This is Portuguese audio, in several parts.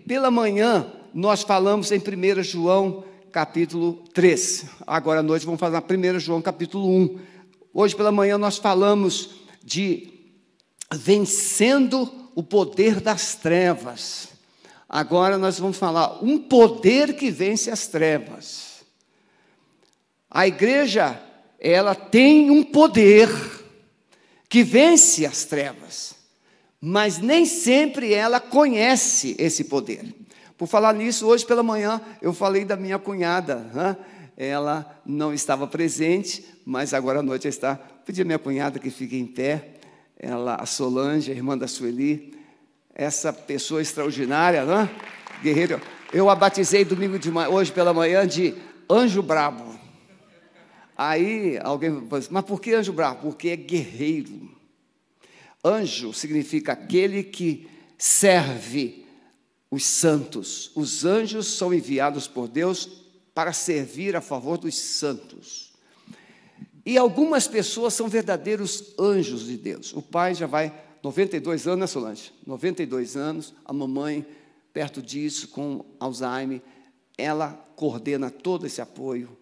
Pela manhã, nós falamos em 1 João, capítulo 3. Agora à noite vamos falar 1 João, capítulo 1. Hoje pela manhã nós falamos de vencendo o poder das trevas. Agora nós vamos falar um poder que vence as trevas. A igreja, ela tem um poder que vence as trevas, mas nem sempre ela conhece esse poder. Por falar nisso, hoje pela manhã eu falei da minha cunhada, ela não estava presente, mas agora à noite está. Pedi a minha cunhada que fique em pé, ela, a Solange, a irmã da Sueli, essa pessoa extraordinária, guerreiro. Eu a batizei hoje pela manhã de Anjo Brabo. Aí alguém falou assim, mas por que anjo bravo? Porque é guerreiro. Anjo significa aquele que serve os santos. Os anjos são enviados por Deus para servir a favor dos santos. E algumas pessoas são verdadeiros anjos de Deus. O pai já vai 92 anos, né, Solange? 92 anos, a mamãe, perto disso, com Alzheimer, ela coordena todo esse apoio.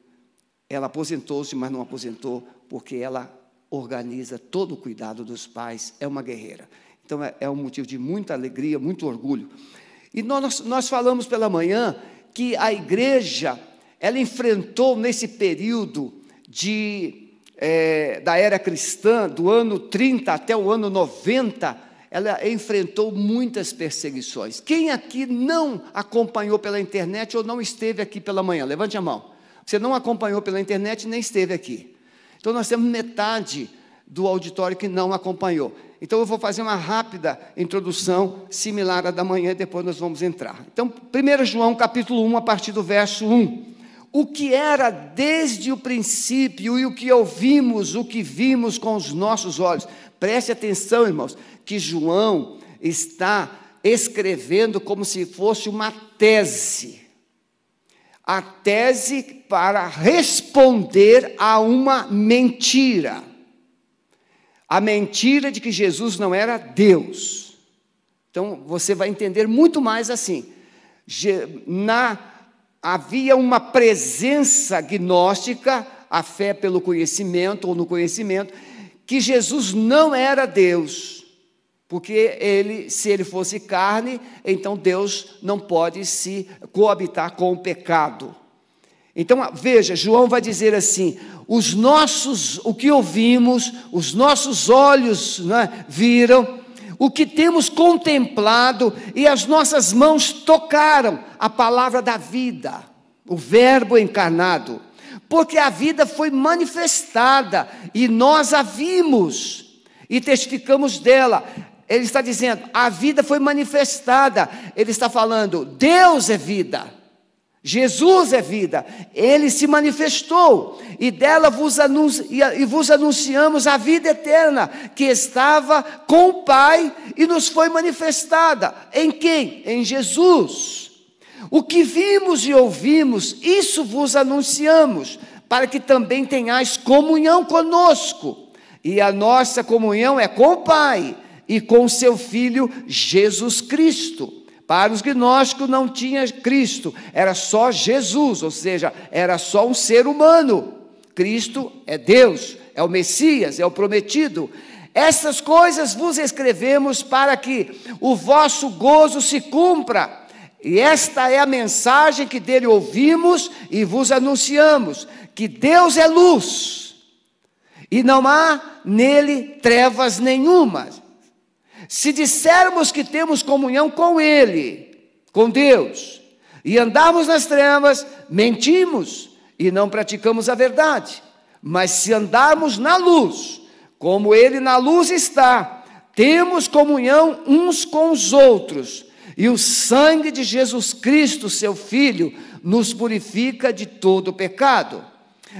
Ela aposentou-se, mas não aposentou, porque ela organiza todo o cuidado dos pais, é uma guerreira. Então, é um motivo de muita alegria, muito orgulho. E nós falamos pela manhã que a igreja, ela enfrentou nesse período da era cristã, do ano 30 até o ano 90, ela enfrentou muitas perseguições. Quem aqui não acompanhou pela internet ou não esteve aqui pela manhã? Levante a mão. Você não acompanhou pela internet nem esteve aqui. Então, nós temos metade do auditório que não acompanhou. Então, eu vou fazer uma rápida introdução, similar à da manhã, e depois nós vamos entrar. Então, 1 João, capítulo 1, a partir do verso 1. O que era desde o princípio e o que ouvimos, o que vimos com os nossos olhos. Preste atenção, irmãos, que João está escrevendo como se fosse uma tese. A tese para responder a uma mentira. A mentira de que Jesus não era Deus. Então, você vai entender muito mais assim. Havia uma presença gnóstica, a fé pelo conhecimento, ou no conhecimento, que Jesus não era Deus. Porque se ele fosse carne, então Deus não pode se coabitar com o pecado. Então, veja, João vai dizer assim, o que ouvimos, os nossos olhos viram, o que temos contemplado e as nossas mãos tocaram a palavra da vida, o verbo encarnado, porque a vida foi manifestada e nós a vimos e testificamos dela. Ele está dizendo, a vida foi manifestada. Ele está falando, Deus é vida, Jesus é vida, Ele se manifestou, e dela vos anunciamos a vida eterna, que estava com o Pai, e nos foi manifestada. Em quem? Em Jesus. O que vimos e ouvimos, isso vos anunciamos, para que também tenhais comunhão conosco, e a nossa comunhão é com o Pai, e com seu Filho Jesus Cristo. Para os gnósticos não tinha Cristo, era só Jesus, ou seja, era só um ser humano. Cristo é Deus, é o Messias, é o prometido. Essas coisas vos escrevemos para que o vosso gozo se cumpra. E esta é a mensagem que dele ouvimos e vos anunciamos, que Deus é luz, e não há nele trevas nenhuma. Se dissermos que temos comunhão com Ele, com Deus, e andarmos nas trevas, mentimos e não praticamos a verdade. Mas se andarmos na luz, como Ele na luz está, temos comunhão uns com os outros, e o sangue de Jesus Cristo, seu Filho, nos purifica de todo pecado.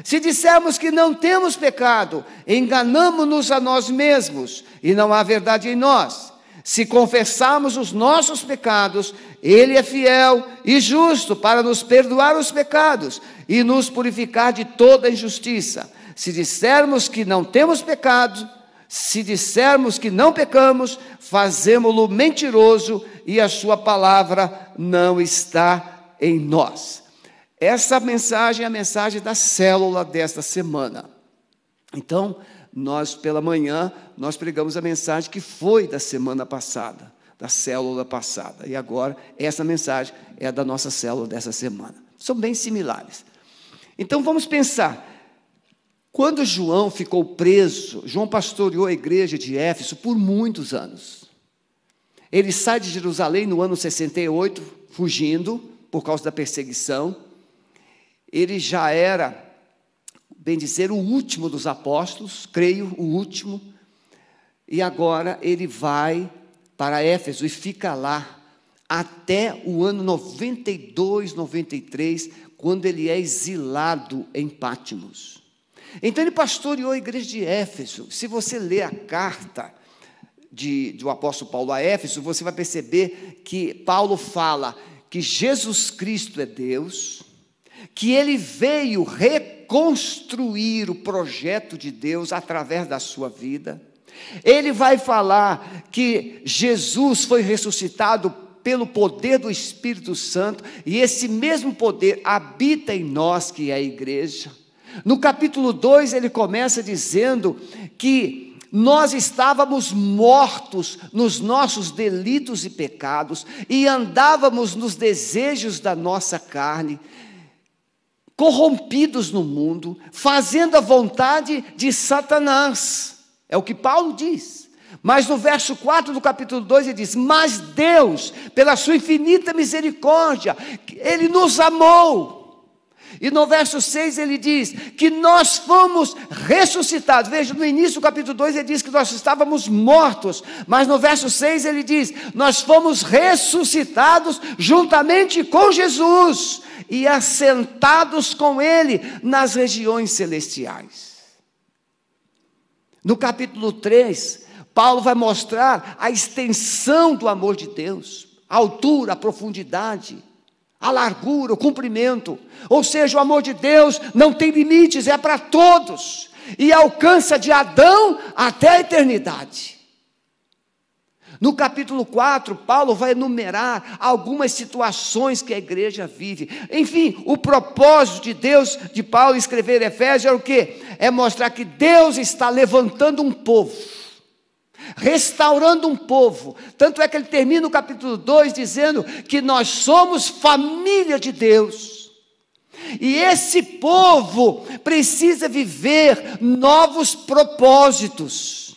Se dissermos que não temos pecado, enganamo-nos a nós mesmos, e não há verdade em nós. Se confessarmos os nossos pecados, Ele é fiel e justo para nos perdoar os pecados e nos purificar de toda injustiça. Se dissermos que não temos pecado, Se dissermos que não pecamos, fazemo-lo mentiroso e a sua palavra não está em nós. Essa mensagem é a mensagem da célula desta semana. Então, nós pela manhã, nós pregamos a mensagem que foi da semana passada, da célula passada. E agora, essa mensagem é a da nossa célula dessa semana. São bem similares. Então, vamos pensar. Quando João ficou preso, João pastoreou a igreja de Éfeso por muitos anos. Ele sai de Jerusalém no ano 68, fugindo por causa da perseguição. Ele já era, bem dizer, o último dos apóstolos, creio, o último. E agora ele vai para Éfeso e fica lá até o ano 92, 93, quando ele é exilado em Pátimos. Então ele pastoreou a igreja de Éfeso. Se você ler a carta do apóstolo Paulo a Éfeso, você vai perceber que Paulo fala que Jesus Cristo é Deus, que ele veio reconstruir o projeto de Deus através da sua vida. Ele vai falar que Jesus foi ressuscitado pelo poder do Espírito Santo, e esse mesmo poder habita em nós, que é a igreja. No capítulo 2, ele começa dizendo que nós estávamos mortos nos nossos delitos e pecados, e andávamos nos desejos da nossa carne, corrompidos no mundo, fazendo a vontade de Satanás. É o que Paulo diz. Mas no verso 4 do capítulo 2 ele diz: mas Deus, pela sua infinita misericórdia, Ele nos amou. E no verso 6 ele diz que nós fomos ressuscitados. Veja, no início do capítulo 2 ele diz que nós estávamos mortos, mas no verso 6 ele diz: nós fomos ressuscitados juntamente com Jesus e assentados com Ele nas regiões celestiais. No capítulo 3, Paulo vai mostrar a extensão do amor de Deus, a altura, a profundidade, a largura, o comprimento. Ou seja, o amor de Deus não tem limites, é para todos, e alcança de Adão até a eternidade. No capítulo 4, Paulo vai enumerar algumas situações que a igreja vive. Enfim, o propósito de Deus, de Paulo escrever Efésios, é o quê? É mostrar que Deus está levantando um povo, restaurando um povo. Tanto é que ele termina o capítulo 2 dizendo que nós somos família de Deus. E esse povo precisa viver novos propósitos,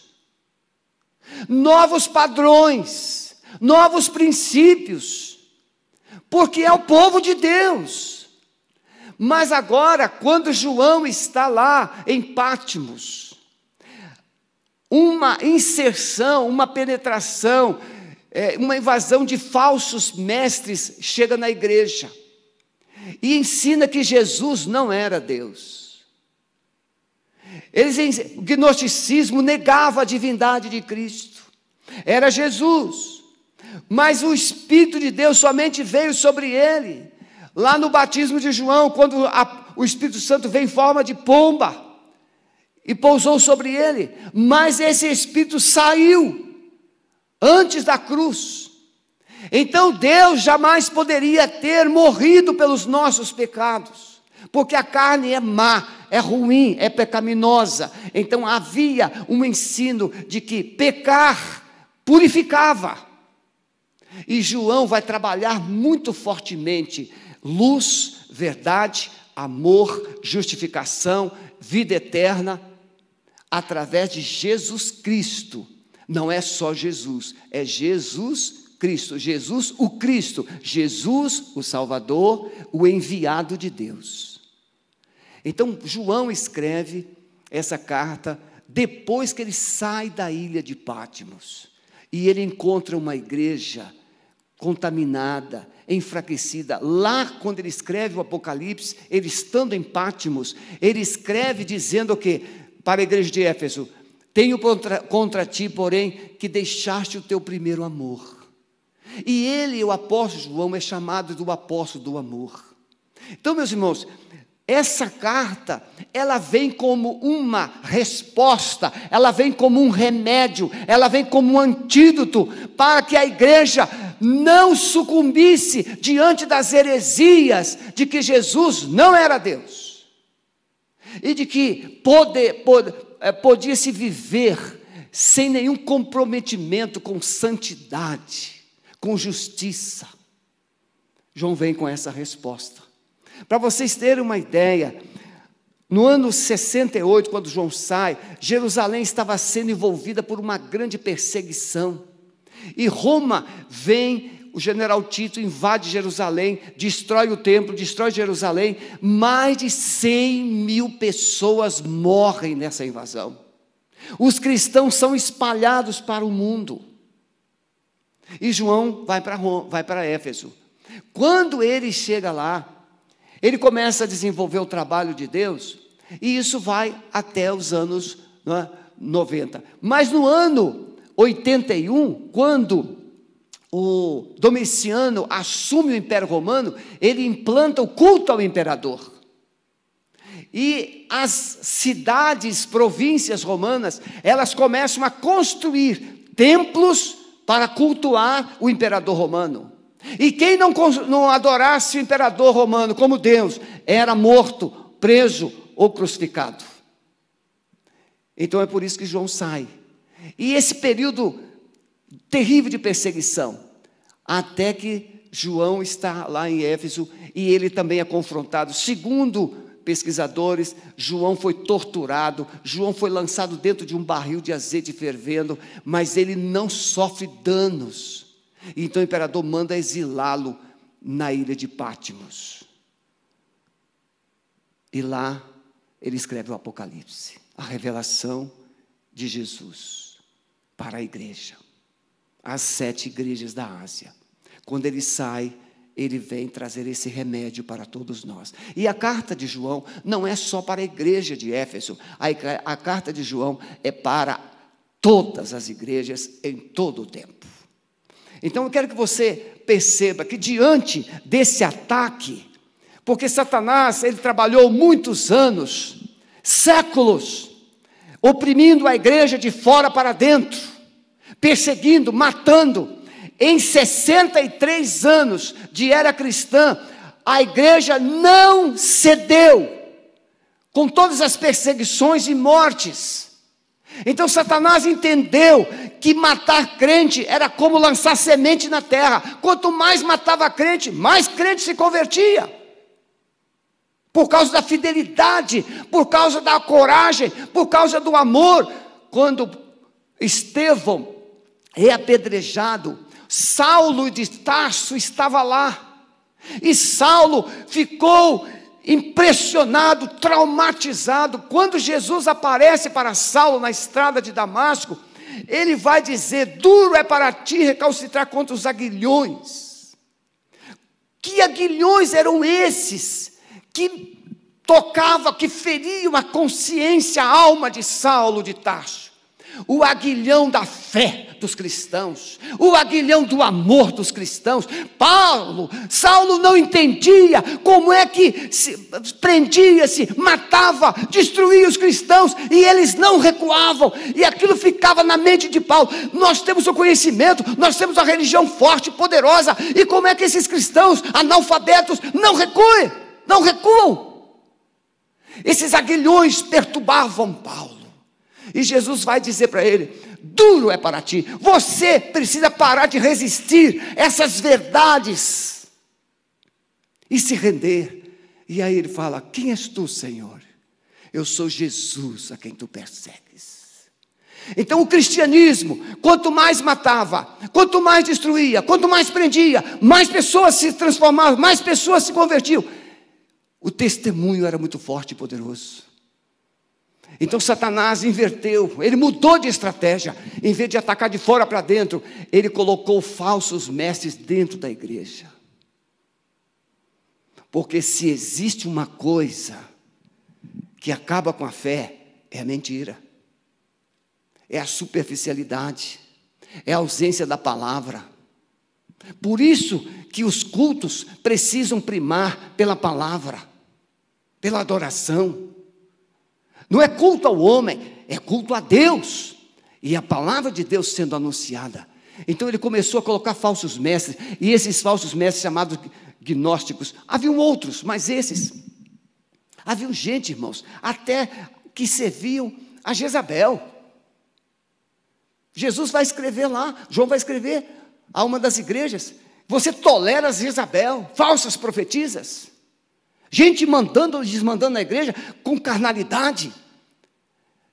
novos padrões, novos princípios, porque é o povo de Deus. Mas agora, quando João está lá em Pátimos, uma inserção, uma penetração, uma invasão de falsos mestres chega na igreja e ensina que Jesus não era Deus. O gnosticismo negava a divindade de Cristo, era Jesus, mas o Espírito de Deus somente veio sobre ele, lá no batismo de João, quando o Espírito Santo veio em forma de pomba, e pousou sobre ele, mas esse Espírito saiu antes da cruz. Então Deus jamais poderia ter morrido pelos nossos pecados, porque a carne é má, é ruim, é pecaminosa. Então havia um ensino de que pecar purificava. E João vai trabalhar muito fortemente luz, verdade, amor, justificação, vida eterna, através de Jesus Cristo. Não é só Jesus, é Jesus Cristo, Jesus o Cristo, Jesus o Salvador, o enviado de Deus. Então João escreve essa carta depois que ele sai da ilha de Pátimos, e ele encontra uma igreja contaminada, enfraquecida. Lá, quando ele escreve o Apocalipse, ele estando em Pátimos, ele escreve dizendo o quê? Para a igreja de Éfeso: tenho contra ti, porém, que deixaste o teu primeiro amor. E ele, o apóstolo João, é chamado do apóstolo do amor. Então, meus irmãos, essa carta, ela vem como uma resposta, ela vem como um remédio, ela vem como um antídoto para que a igreja não sucumbisse diante das heresias de que Jesus não era Deus e de que podia se viver sem nenhum comprometimento com santidade, com justiça. João vem com essa resposta. Para vocês terem uma ideia, no ano 68, quando João sai, Jerusalém estava sendo envolvida por uma grande perseguição. E Roma vem, o general Tito invade Jerusalém, destrói o templo, destrói Jerusalém. Mais de 100.000 pessoas morrem nessa invasão. Os cristãos são espalhados para o mundo. E João vai para Éfeso. Quando ele chega lá, ele começa a desenvolver o trabalho de Deus, e isso vai até os anos 90. Mas no ano 81, quando o Domiciano assume o Império Romano, ele implanta o culto ao imperador. E as cidades, províncias romanas, elas começam a construir templos para cultuar o imperador romano. E quem não adorasse o imperador romano como Deus, era morto, preso ou crucificado. Então é por isso que João sai. E esse período terrível de perseguição, até que João está lá em Éfeso, e ele também é confrontado. Segundo pesquisadores, João foi torturado, João foi lançado dentro de um barril de azeite fervendo, mas ele não sofre danos. Então o imperador manda exilá-lo na ilha de Patmos. E lá ele escreve o Apocalipse, a revelação de Jesus para a igreja, as 7 igrejas da Ásia. Quando ele sai, ele vem trazer esse remédio para todos nós. E a carta de João não é só para a igreja de Éfeso, a carta de João é para todas as igrejas em todo o tempo. Então eu quero que você perceba que diante desse ataque, porque Satanás, ele trabalhou muitos anos, séculos, oprimindo a igreja de fora para dentro, perseguindo, matando. Em 63 anos de era cristã, a igreja não cedeu, com todas as perseguições e mortes. Então Satanás entendeu que matar crente era como lançar semente na terra. Quanto mais matava crente, mais crente se convertia. Por causa da fidelidade, por causa da coragem, por causa do amor. Quando Estevão é apedrejado, Saulo de Tarso estava lá. E Saulo ficou impressionado, traumatizado. Quando Jesus aparece para Saulo na estrada de Damasco, ele vai dizer: duro é para ti recalcitrar contra os aguilhões. Que aguilhões eram esses que tocavam, que feriam a consciência, a alma de Saulo de Tarso? O aguilhão da fé dos cristãos, o aguilhão do amor dos cristãos. Saulo não entendia como é que prendia-se, matava, destruía os cristãos, e eles não recuavam, e aquilo ficava na mente de Paulo. Nós temos o conhecimento, nós temos a religião forte, poderosa, e como é que esses cristãos analfabetos não recuam? Esses aguilhões perturbavam Paulo. E Jesus vai dizer para ele: duro é para ti, você precisa parar de resistir essas verdades e se render. E aí ele fala: quem és tu, Senhor? Eu sou Jesus a quem tu persegues. Então o cristianismo, quanto mais matava, quanto mais destruía, quanto mais prendia, mais pessoas se transformavam, mais pessoas se convertiam. O testemunho era muito forte e poderoso. Então Satanás inverteu, ele mudou de estratégia. Em vez de atacar de fora para dentro, ele colocou falsos mestres dentro da igreja. Porque se existe uma coisa que acaba com a fé, é a mentira, é a superficialidade, é a ausência da palavra. Por isso que os cultos precisam primar pela palavra. pela adoração. Não é culto ao homem, é culto a Deus. E a palavra de Deus sendo anunciada. Então ele começou a colocar falsos mestres, e esses falsos mestres chamados gnósticos, haviam outros, mas esses, haviam gente, irmãos, até que serviam a Jezabel. Jesus vai escrever lá, João vai escrever a uma das igrejas: você tolera Jezabel, falsas profetisas, gente mandando, desmandando na igreja com carnalidade.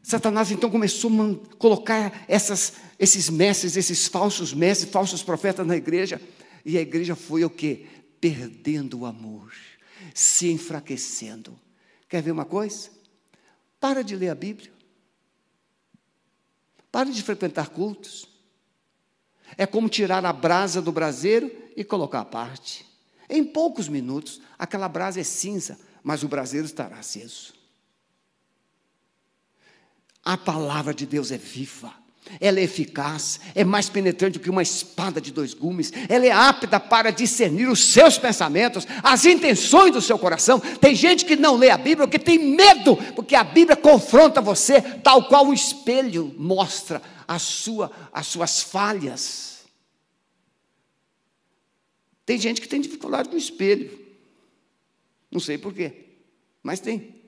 Satanás então começou a colocar esses mestres, esses falsos mestres, falsos profetas na igreja, e a igreja foi o quê? Perdendo o amor, se enfraquecendo. Quer ver uma coisa? Para de ler a Bíblia, para de frequentar cultos. É como tirar a brasa do braseiro e colocar à parte. Em poucos minutos, aquela brasa é cinza, mas o braseiro estará aceso. A palavra de Deus é viva, ela é eficaz, é mais penetrante do que uma espada de 2 gumes, ela é apta para discernir os seus pensamentos, as intenções do seu coração. Tem gente que não lê a Bíblia porque tem medo, porque a Bíblia confronta você, tal qual um espelho mostra as suas falhas. Tem gente que tem dificuldade com o espelho, não sei porquê, mas tem.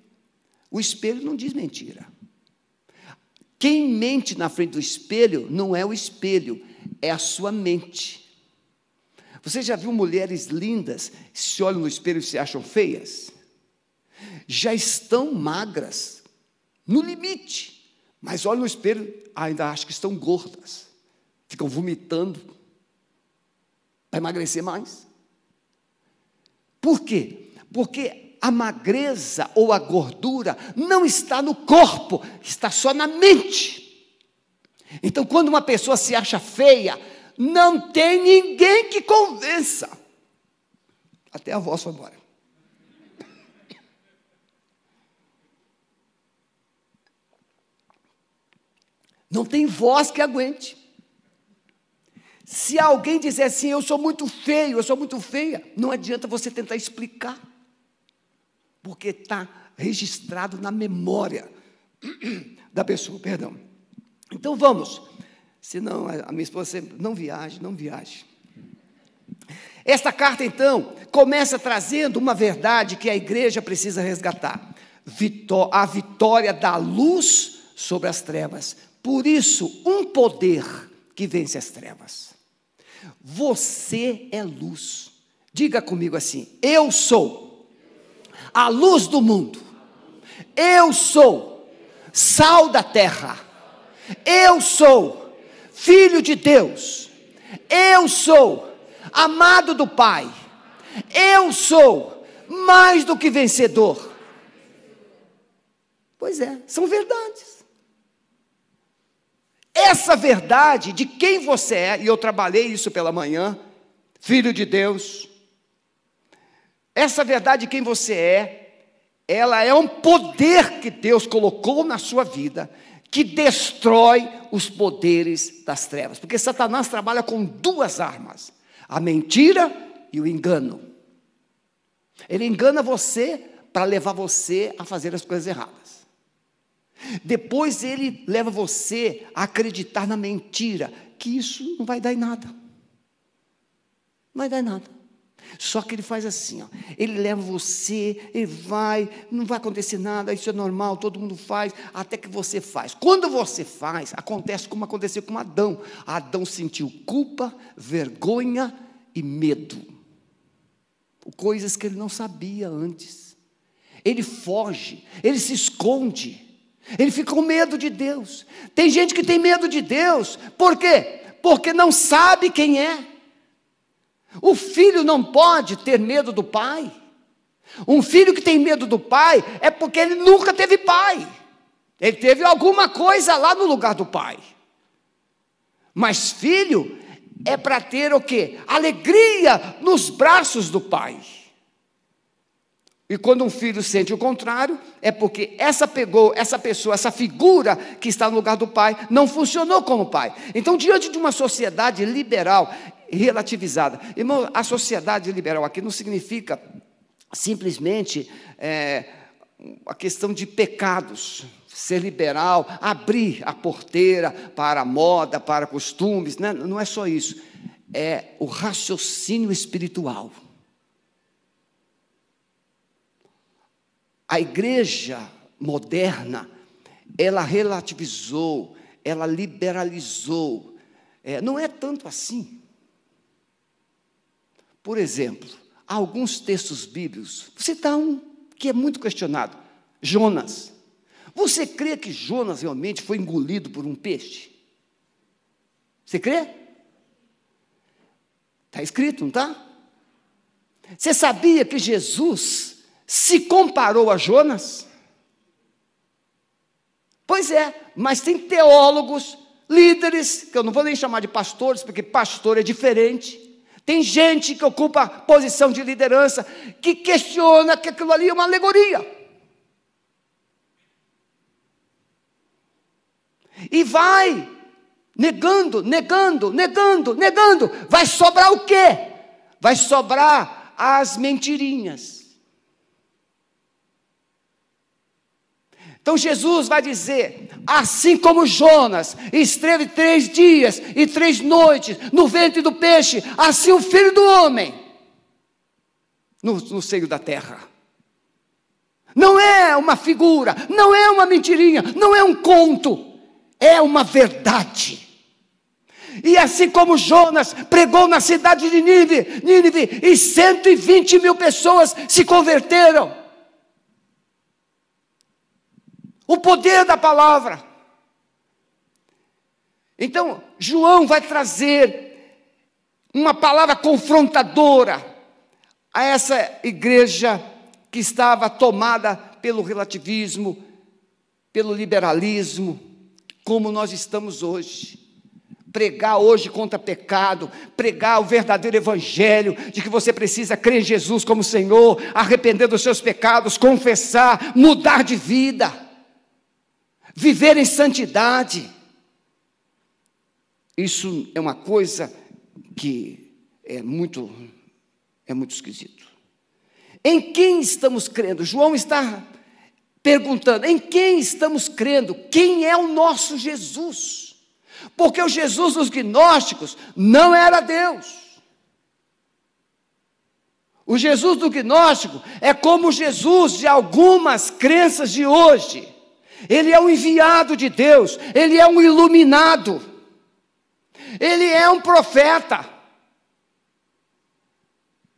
O espelho não diz mentira. Quem mente na frente do espelho não é o espelho, é a sua mente. Você já viu mulheres lindas, se olham no espelho e se acham feias? Já estão magras, no limite, mas olham no espelho, ainda acham que estão gordas, ficam vomitando, para emagrecer mais. Por quê? Porque a magreza ou a gordura não está no corpo, está só na mente. Então, quando uma pessoa se acha feia, não tem ninguém que convença. Até a voz foi embora. Não tem voz que aguente. Se alguém disser assim: eu sou muito feio, eu sou muito feia, não adianta você tentar explicar, porque está registrado na memória da pessoa, perdão. Então vamos, senão a minha esposa sempre, não viaje. Esta carta então, começa trazendo uma verdade que a igreja precisa resgatar: a vitória da luz sobre as trevas. Por isso, um poder que vence as trevas. Você é luz. Diga comigo assim: eu sou a luz do mundo, eu sou sal da terra, eu sou filho de Deus, eu sou amado do Pai, eu sou mais do que vencedor. Pois é, são verdades. Essa verdade de quem você é, e eu trabalhei isso pela manhã, filho de Deus, essa verdade de quem você é, ela é um poder que Deus colocou na sua vida, que destrói os poderes das trevas. Porque Satanás trabalha com 2 armas: a mentira e o engano. Ele engana você para levar você a fazer as coisas erradas. Depois ele leva você a acreditar na mentira, que isso não vai dar em nada. Não vai dar em nada. Só que ele faz assim, ó, ele leva você, ele vai, não vai acontecer nada, isso é normal, todo mundo faz, até que você faz. Quando você faz, acontece como aconteceu com Adão. Adão sentiu culpa, vergonha e medo, coisas que ele não sabia antes. Ele foge, ele se esconde, ele fica com medo de Deus. Tem gente que tem medo de Deus, por quê? Porque não sabe quem é. O filho não pode ter medo do pai. Um filho que tem medo do pai é porque ele nunca teve pai. Ele teve alguma coisa lá no lugar do pai. Mas filho é para ter o quê? Alegria nos braços do pai. E quando um filho sente o contrário, é porque essa pessoa, essa figura que está no lugar do pai, não funcionou como pai. Então, diante de uma sociedade liberal, relativizada, irmão, a sociedade liberal aqui não significa simplesmente a questão de pecados, ser liberal, abrir a porteira para a moda, para costumes, né? Não é só isso, é o raciocínio espiritual. A igreja moderna, ela relativizou, ela liberalizou, não é tanto assim. Por exemplo, há alguns textos bíblicos, vou citar um que é muito questionado, Jonas. Você crê que Jonas realmente foi engolido por um peixe? Você crê? Está escrito, não está? Você sabia que Jesus se comparou a Jonas? Pois é, mas tem teólogos, líderes, que eu não vou nem chamar de pastores, porque pastor é diferente. Tem gente que ocupa posição de liderança, que questiona que aquilo ali é uma alegoria. E vai negando. Vai sobrar o quê? Vai sobrar as mentirinhas. Então Jesus vai dizer, assim como Jonas esteve 3 dias e 3 noites no ventre do peixe, assim o Filho do Homem no seio da terra. Não é uma figura, não é uma mentirinha, não é um conto, é uma verdade. E assim como Jonas pregou na cidade de Nínive, e 120 mil pessoas se converteram. O poder da palavra. Então, João vai trazer uma palavra confrontadora a essa igreja que estava tomada pelo relativismo, pelo liberalismo, como nós estamos hoje. Pregar hoje contra pecado, pregar o verdadeiro evangelho, de que você precisa crer em Jesus como Senhor, arrepender dos seus pecados, confessar, mudar de vida, viver em santidade. Isso é uma coisa que é muito esquisito. Em quem estamos crendo? João está perguntando, em quem estamos crendo? Quem é o nosso Jesus? Porque o Jesus dos gnósticos não era Deus. O Jesus do gnóstico é como o Jesus de algumas crenças de hoje. Ele é um enviado de Deus, ele é um iluminado, ele é um profeta.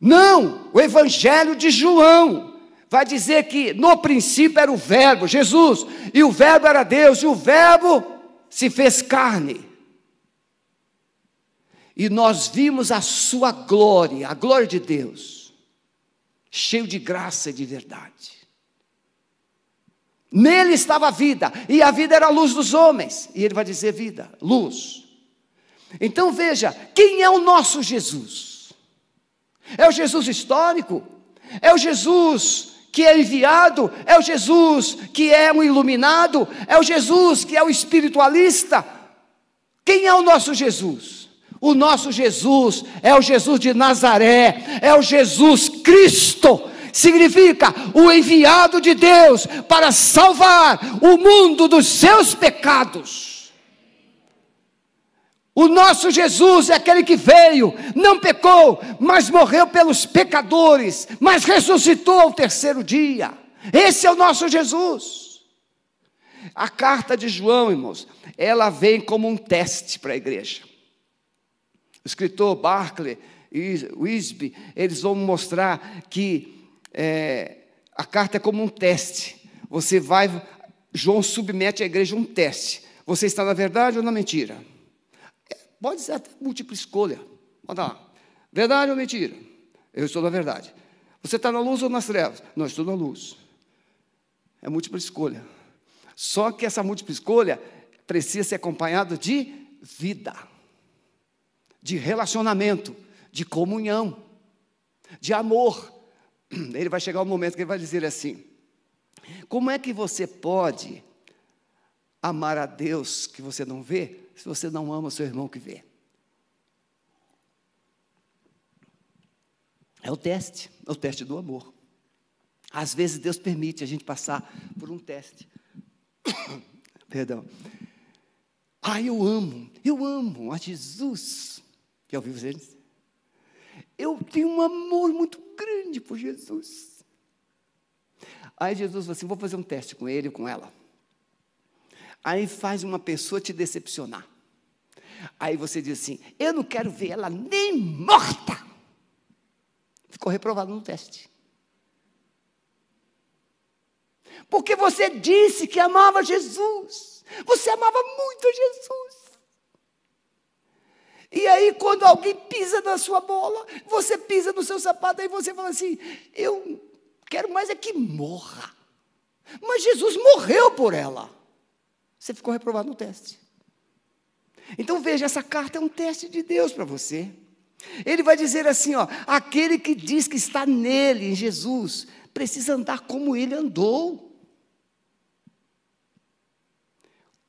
Não, o evangelho de João vai dizer que no princípio era o verbo, Jesus, e o verbo era Deus, e o verbo se fez carne. E nós vimos a sua glória, a glória de Deus, cheio de graça e de verdade. Nele estava a vida, e a vida era a luz dos homens. E ele vai dizer vida, luz. Então veja, quem é o nosso Jesus? É o Jesus histórico? É o Jesus que é enviado? É o Jesus que é um iluminado? É o Jesus que é o espiritualista? Quem é o nosso Jesus? O nosso Jesus é o Jesus de Nazaré, é o Jesus Cristo. Significa o enviado de Deus para salvar o mundo dos seus pecados. O nosso Jesus é aquele que veio, não pecou, mas morreu pelos pecadores, mas ressuscitou ao 3º dia. Esse é o nosso Jesus. A carta de João, irmãos, ela vem como um teste para a igreja. O escritor Barclay e Wisby, eles vão mostrar que a carta é como um teste. João submete à igreja um teste. Você está na verdade ou na mentira? Pode ser até múltipla escolha. Olha lá, verdade ou mentira? Eu estou na verdade. Você está na luz ou nas trevas? Não, estou na luz. É múltipla escolha. Só que essa múltipla escolha precisa ser acompanhada de vida, de relacionamento, de comunhão, de amor. Ele vai chegar um momento que ele vai dizer assim: como é que você pode amar a Deus que você não vê, se você não ama o seu irmão que vê? É o teste do amor. Às vezes Deus permite a gente passar por um teste. Perdão. Eu amo a Jesus. Já ouviu vocês? Eu tenho um amor muito grande por Jesus. Aí Jesus falou assim, vou fazer um teste com ele e com ela. Aí faz uma pessoa te decepcionar. Aí você diz assim, eu não quero ver ela nem morta. Ficou reprovado no teste. Porque você disse que amava Jesus. Você amava muito a Jesus. E aí, quando alguém pisa na sua bola, você pisa no seu sapato, aí você fala assim, eu quero mais é que morra. Mas Jesus morreu por ela. Você ficou reprovado no teste. Então veja, essa carta é um teste de Deus para você. Ele vai dizer assim, aquele que diz que está nele, em Jesus, precisa andar como ele andou.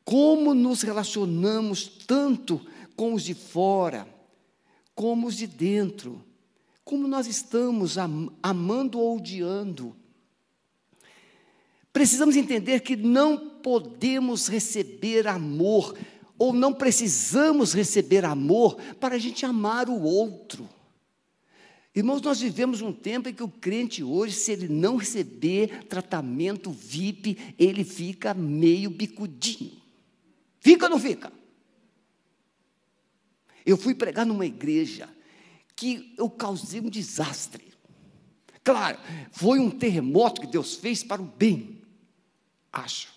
Como nos relacionamos tanto com os de fora, como os de dentro, como nós estamos amando ou odiando. Precisamos entender que não podemos receber amor, ou não precisamos receber amor para a gente amar o outro. Irmãos, nós vivemos um tempo em que o crente hoje, se ele não receber tratamento VIP, ele fica meio bicudinho. Fica ou não fica? Eu fui pregar numa igreja que eu causei um desastre. Claro, foi um terremoto que Deus fez para o bem, acho.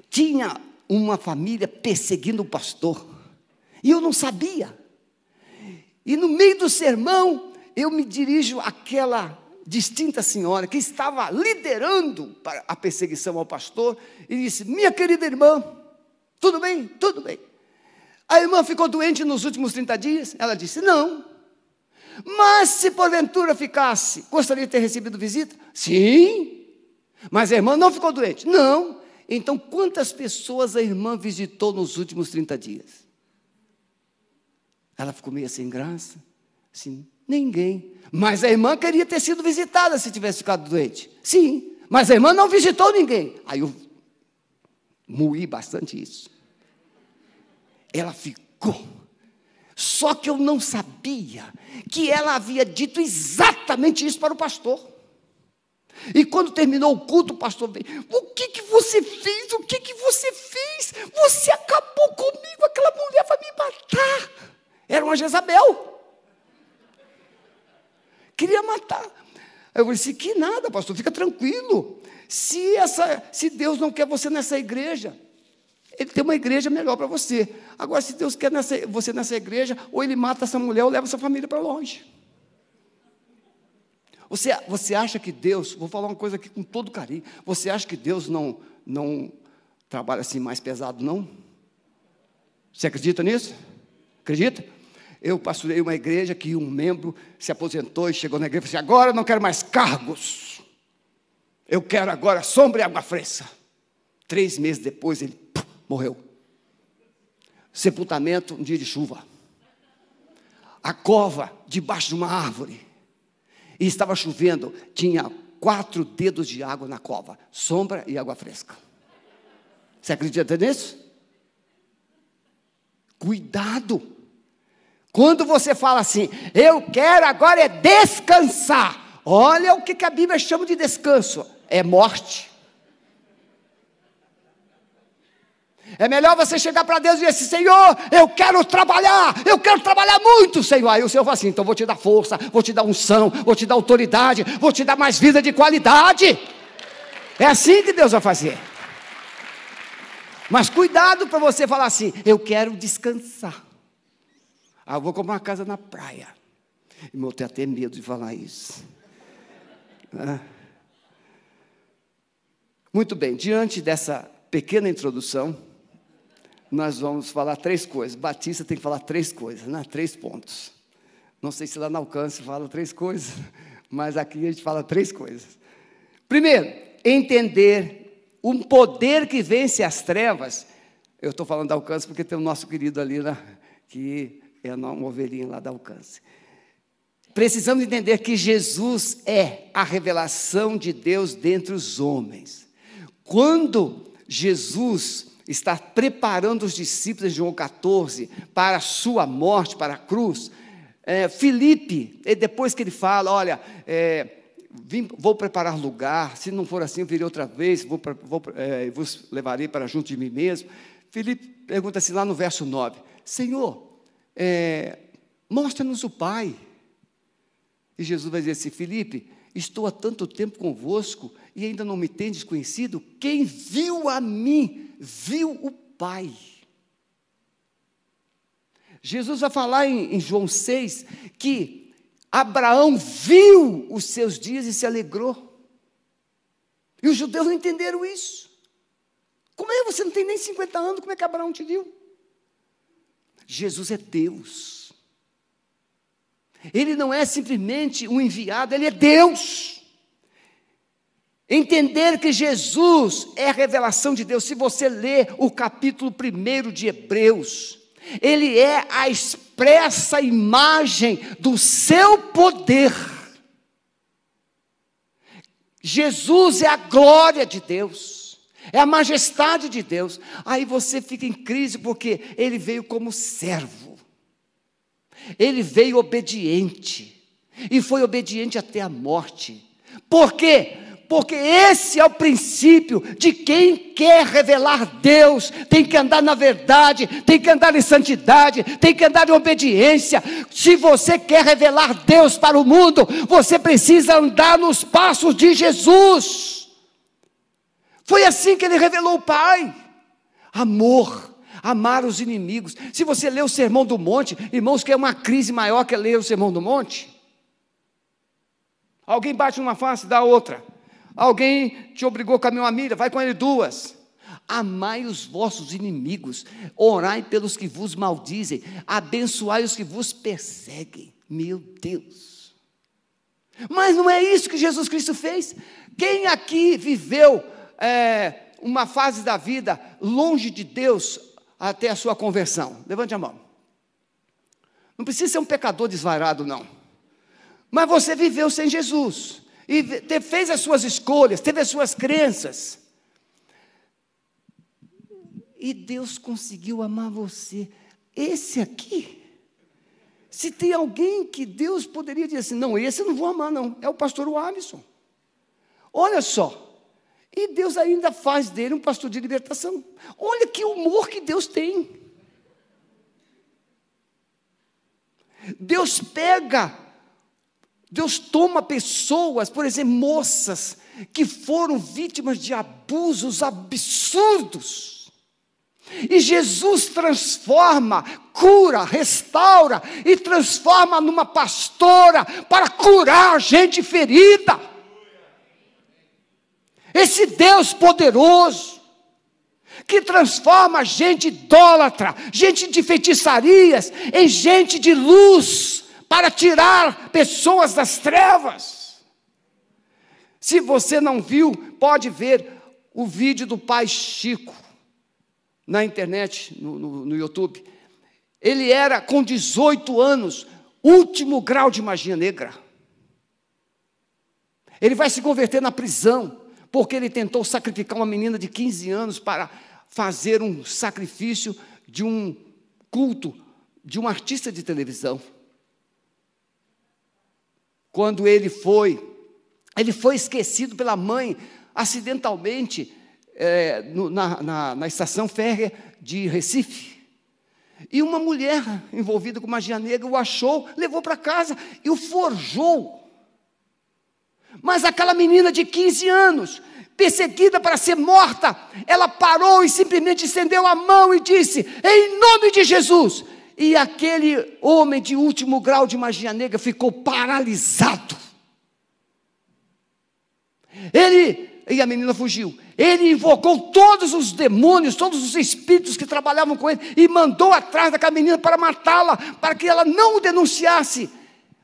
Tinha uma família perseguindo o pastor, e eu não sabia. E no meio do sermão, eu me dirijo àquela distinta senhora que estava liderando a perseguição ao pastor, e disse, minha querida irmã, tudo bem? Tudo bem. A irmã ficou doente nos últimos 30 dias? Ela disse, não. Mas se porventura ficasse, gostaria de ter recebido visita? Sim. Mas a irmã não ficou doente? Não. Então, quantas pessoas a irmã visitou nos últimos 30 dias? Ela ficou meio sem graça. Assim, ninguém. Mas a irmã queria ter sido visitada se tivesse ficado doente. Sim. Mas a irmã não visitou ninguém. Aí eu moí bastante isso. Ela ficou. Só que eu não sabia que ela havia dito exatamente isso para o pastor. E quando terminou o culto, o pastor veio, o que você fez? O que você fez? Você acabou comigo, aquela mulher vai me matar. Era uma Jezabel. Queria matar. Eu disse, que nada, pastor, fica tranquilo. Se Deus não quer você nessa igreja, Ele tem uma igreja melhor para você. Agora, se Deus quer você nessa igreja, ou Ele mata essa mulher, ou leva essa família para longe. Você acha que Deus, vou falar uma coisa aqui com todo carinho, você acha que Deus não trabalha assim mais pesado, não? Você acredita nisso? Acredita? Eu pastorei uma igreja que um membro se aposentou e chegou na igreja e disse, agora eu não quero mais cargos, eu quero agora sombra e água fresca. 3 meses depois ele morreu. Sepultamento um dia de chuva. A cova debaixo de uma árvore. E estava chovendo, tinha 4 dedos de água na cova, sombra e água fresca. Você acredita nisso? Cuidado. Quando você fala assim, eu quero agora é descansar. Olha o que a Bíblia chama de descanso. É morte. É melhor você chegar para Deus e dizer assim, Senhor, eu quero trabalhar muito, Senhor. Aí o Senhor fala assim, então vou te dar força, vou te dar unção, vou te dar autoridade, vou te dar mais vida de qualidade. É assim que Deus vai fazer. Mas cuidado para você falar assim, eu quero descansar. Eu vou comprar uma casa na praia. Irmão, eu tenho até medo de falar isso. Muito bem, diante dessa pequena introdução, nós vamos falar 3 coisas. Batista tem que falar 3 coisas, né? 3 pontos. Não sei se lá no Alcance fala 3 coisas, mas aqui a gente fala 3 coisas. Primeiro, entender um poder que vence as trevas. Eu estou falando da Alcance porque tem o nosso querido ali, né, que é uma ovelhinha lá da Alcance. Precisamos entender que Jesus é a revelação de Deus dentre os homens. Quando Jesus está preparando os discípulos de João 14 para a sua morte, para a cruz, Filipe, depois que ele fala, olha, vou preparar lugar, se não for assim eu virei outra vez, vos levarei para junto de mim mesmo. Filipe pergunta assim lá no verso 9, Senhor, mostra-nos o Pai. E Jesus vai dizer assim, Filipe, estou há tanto tempo convosco e ainda não me tendes conhecido? Quem viu a mim, viu o Pai. Jesus vai falar em João 6 que Abraão viu os seus dias e se alegrou. E os judeus não entenderam isso. Como é? Você não tem nem 50 anos, como é que Abraão te viu? Jesus é Deus. Ele não é simplesmente um enviado, Ele é Deus. Entender que Jesus é a revelação de Deus. Se você ler o capítulo 1 de Hebreus, Ele é a expressa imagem do seu poder. Jesus é a glória de Deus, é a majestade de Deus. Aí você fica em crise porque Ele veio como servo. Ele veio obediente, e foi obediente até a morte. Por quê? Porque esse é o princípio de quem quer revelar Deus, tem que andar na verdade, tem que andar em santidade, tem que andar em obediência. Se você quer revelar Deus para o mundo, você precisa andar nos passos de Jesus. Foi assim que Ele revelou o Pai, amor. Amar os inimigos. Se você lê o Sermão do Monte, irmãos, que é uma crise maior que ler o Sermão do Monte. Alguém bate numa face, dá outra. Alguém te obrigou a caminhar uma milha, vai com ele 2. Amai os vossos inimigos, orai pelos que vos maldizem, abençoai os que vos perseguem. Meu Deus. Mas não é isso que Jesus Cristo fez. Quem aqui viveu uma fase da vida longe de Deus até a sua conversão? Levante a mão. Não precisa ser um pecador desvairado, não. Mas você viveu sem Jesus, e fez as suas escolhas, teve as suas crenças, e Deus conseguiu amar você. Esse aqui, se tem alguém que Deus poderia dizer assim, não, esse eu não vou amar não, é o pastor Alisson. Olha só, e Deus ainda faz dele um pastor de libertação. Olha que humor que Deus tem. Deus toma pessoas, por exemplo, moças, que foram vítimas de abusos absurdos. E Jesus transforma, cura, restaura, e transforma numa pastora, para curar gente ferida. Esse Deus poderoso, que transforma gente idólatra, gente de feitiçarias, em gente de luz, para tirar pessoas das trevas. Se você não viu, pode ver o vídeo do pai Chico, na internet, no YouTube. Ele era, com 18 anos, último grau de magia negra. Ele vai se converter na prisão, porque ele tentou sacrificar uma menina de 15 anos para fazer um sacrifício de um culto de um artista de televisão. Quando ele foi esquecido pela mãe, acidentalmente, na estação férrea de Recife. E uma mulher envolvida com magia negra o achou, levou para casa e o forjou. Mas aquela menina de 15 anos, perseguida para ser morta, ela parou e simplesmente estendeu a mão e disse, em nome de Jesus. E aquele homem de último grau de magia negra ficou paralisado. E a menina fugiu. Ele invocou todos os demônios, todos os espíritos que trabalhavam com ele, e mandou atrás daquela menina para matá-la, para que ela não o denunciasse.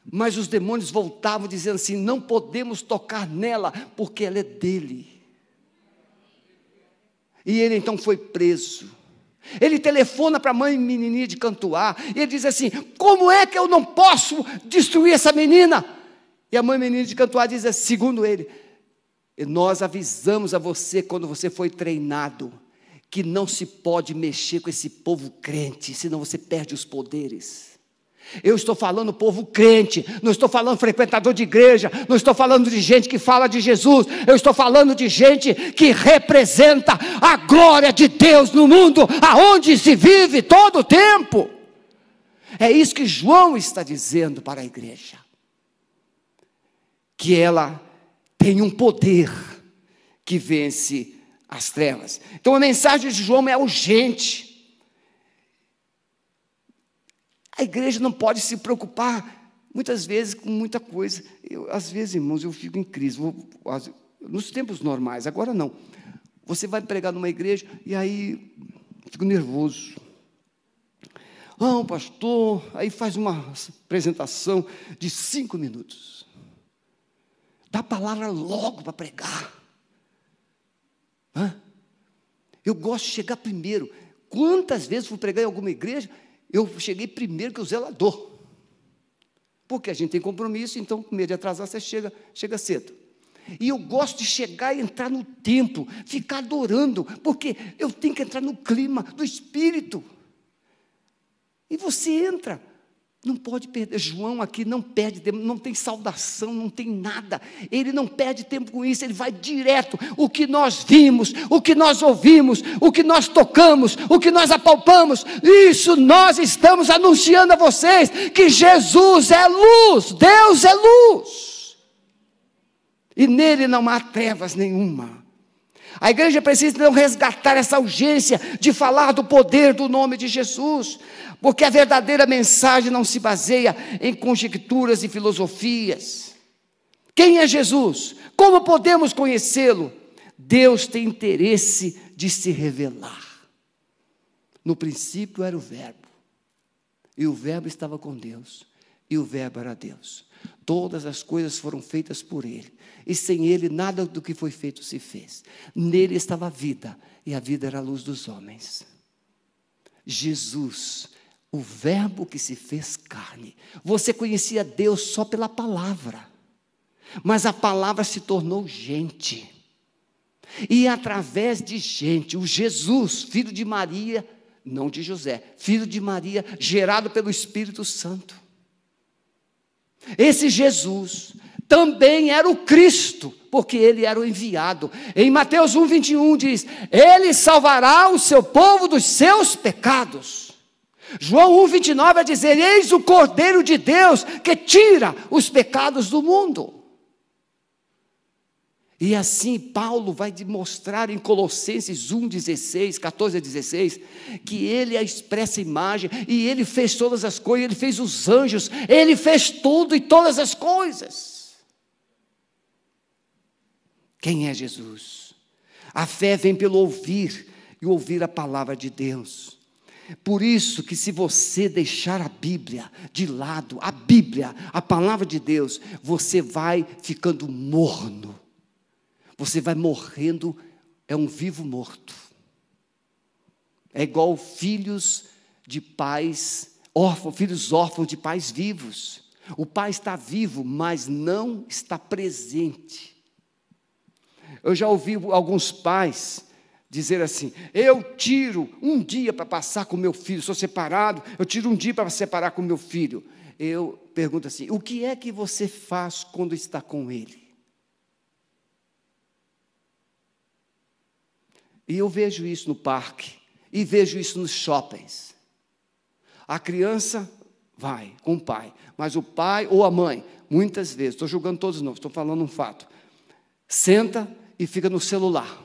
Mas os demônios voltavam dizendo assim, não podemos tocar nela, porque ela é dele. E ele então foi preso. Ele telefona para a mãe menininha de Cantuá, e ele diz assim: como é que eu não posso destruir essa menina? E a mãe menina de Cantuá diz assim, segundo ele: nós avisamos a você quando você foi treinado, que não se pode mexer com esse povo crente, senão você perde os poderes. Eu estou falando povo crente, não estou falando frequentador de igreja, não estou falando de gente que fala de Jesus, eu estou falando de gente que representa a glória de Deus no mundo, aonde se vive todo o tempo. É isso que João está dizendo para a igreja, que ela tem um poder que vence as trevas. Então a mensagem de João é urgente. A igreja não pode se preocupar, muitas vezes, com muita coisa. Às vezes, irmãos, eu fico em crise. Nos tempos normais, agora não. Você vai pregar numa igreja e aí fico nervoso. Ah, o pastor, aí faz uma apresentação de 5 minutos. Dá a palavra logo para pregar. Eu gosto de chegar primeiro. Quantas vezes fui pregar em alguma igreja, eu cheguei primeiro que o zelador. Porque a gente tem compromisso, então, com medo de atrasar, você chega cedo. E eu gosto de chegar e entrar no templo, ficar adorando, porque eu tenho que entrar no clima do Espírito. E você entra, não pode perder. João aqui não perde tempo, não tem saudação, não tem nada. Ele não perde tempo com isso, ele vai direto. O que nós vimos, o que nós ouvimos, o que nós tocamos, o que nós apalpamos, isso nós estamos anunciando a vocês, que Jesus é luz, Deus é luz. E nele não há trevas nenhuma. A igreja precisa então resgatar essa urgência de falar do poder do nome de Jesus, porque a verdadeira mensagem não se baseia em conjecturas e filosofias. Quem é Jesus? Como podemos conhecê-lo? Deus tem interesse de se revelar. No princípio era o Verbo, e o Verbo estava com Deus, e o Verbo era Deus. Todas as coisas foram feitas por Ele, e sem Ele nada do que foi feito se fez. Nele estava a vida, e a vida era a luz dos homens. Jesus, o Verbo que se fez carne. Você conhecia Deus só pela palavra, mas a palavra se tornou gente, e através de gente, o Jesus, filho de Maria, não de José, filho de Maria, gerado pelo Espírito Santo. Esse Jesus também era o Cristo, porque ele era o enviado. Em Mateus 1:21 diz: ele salvará o seu povo dos seus pecados. João 1:29 vai dizer: eis o Cordeiro de Deus que tira os pecados do mundo. E assim Paulo vai demonstrar em Colossenses 1:16, 14 a 16, que ele é a expressa imagem, e ele fez todas as coisas, ele fez os anjos, ele fez tudo e todas as coisas. Quem é Jesus? A fé vem pelo ouvir, e ouvir a palavra de Deus. Por isso que se você deixar a Bíblia de lado, a Bíblia, a palavra de Deus, você vai ficando morno. Você vai morrendo, é um vivo morto. É igual filhos de pais órfãos, filhos órfãos de pais vivos. O pai está vivo, mas não está presente. Eu já ouvi alguns pais dizer assim: eu tiro um dia para passar com meu filho, sou separado, eu tiro um dia para separar com meu filho. Eu pergunto assim: o que é que você faz quando está com ele? E eu vejo isso no parque, e vejo isso nos shoppings. A criança vai com o pai, mas o pai ou a mãe, muitas vezes, estou julgando todos não, estou falando um fato, senta e fica no celular.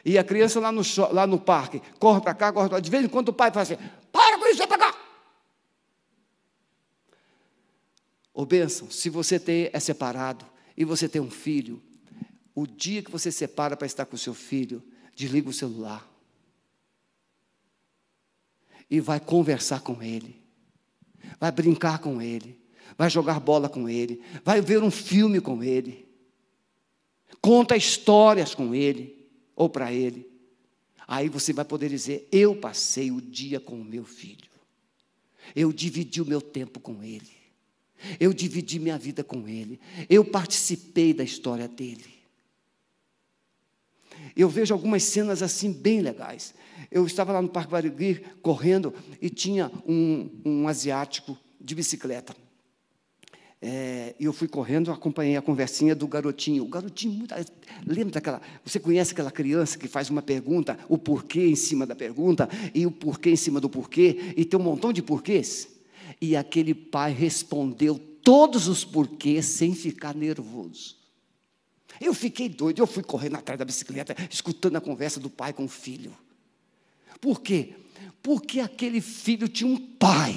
E a criança lá no parque, corre para cá, corre para lá, de vez em quando o pai faz assim: para com isso, vem para cá. Ô bênção, se você é separado, e você tem um filho, o dia que você separa para estar com o seu filho, desliga o celular e vai conversar com ele, vai brincar com ele, vai jogar bola com ele, vai ver um filme com ele, conta histórias com ele ou para ele. Aí você vai poder dizer: eu passei o dia com o meu filho, eu dividi o meu tempo com ele, eu dividi minha vida com ele, eu participei da história dele. Eu vejo algumas cenas assim bem legais. Eu estava lá no Parque Barigui correndo e tinha um asiático de bicicleta. E eu fui correndo, acompanhei a conversinha do garotinho. O garotinho, lembra daquela... Você conhece aquela criança que faz uma pergunta, o porquê em cima da pergunta, e o porquê em cima do porquê, e tem um montão de porquês? E aquele pai respondeu todos os porquês sem ficar nervoso. Eu fiquei doido, eu fui correndo atrás da bicicleta, escutando a conversa do pai com o filho. Por quê? Porque aquele filho tinha um pai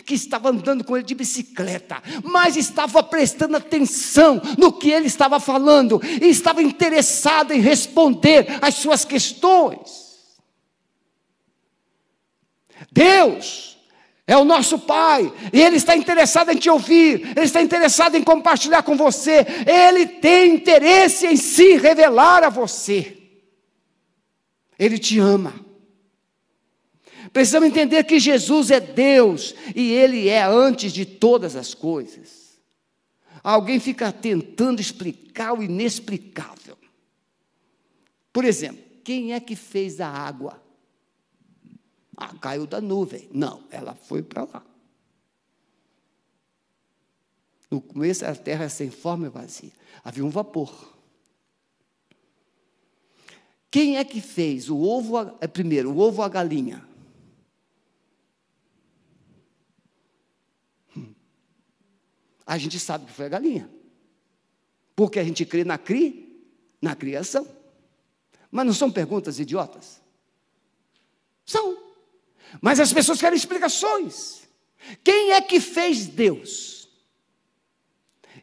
que estava andando com ele de bicicleta, mas estava prestando atenção no que ele estava falando, e estava interessado em responder às suas questões. Deus é o nosso Pai, e Ele está interessado em te ouvir, Ele está interessado em compartilhar com você, Ele tem interesse em se revelar a você, Ele te ama. Precisamos entender que Jesus é Deus, e Ele é antes de todas as coisas. Alguém fica tentando explicar o inexplicável. Por exemplo, quem é que fez a água? Caiu da nuvem. Não, ela foi para lá. No começo a terra era sem forma e vazia. Havia um vapor. Quem é que fez o ovo, primeiro, o ovo ou a galinha? A gente sabe que foi a galinha. Porque a gente crê na criação. Mas não são perguntas idiotas? São. Mas as pessoas querem explicações. Quem é que fez Deus?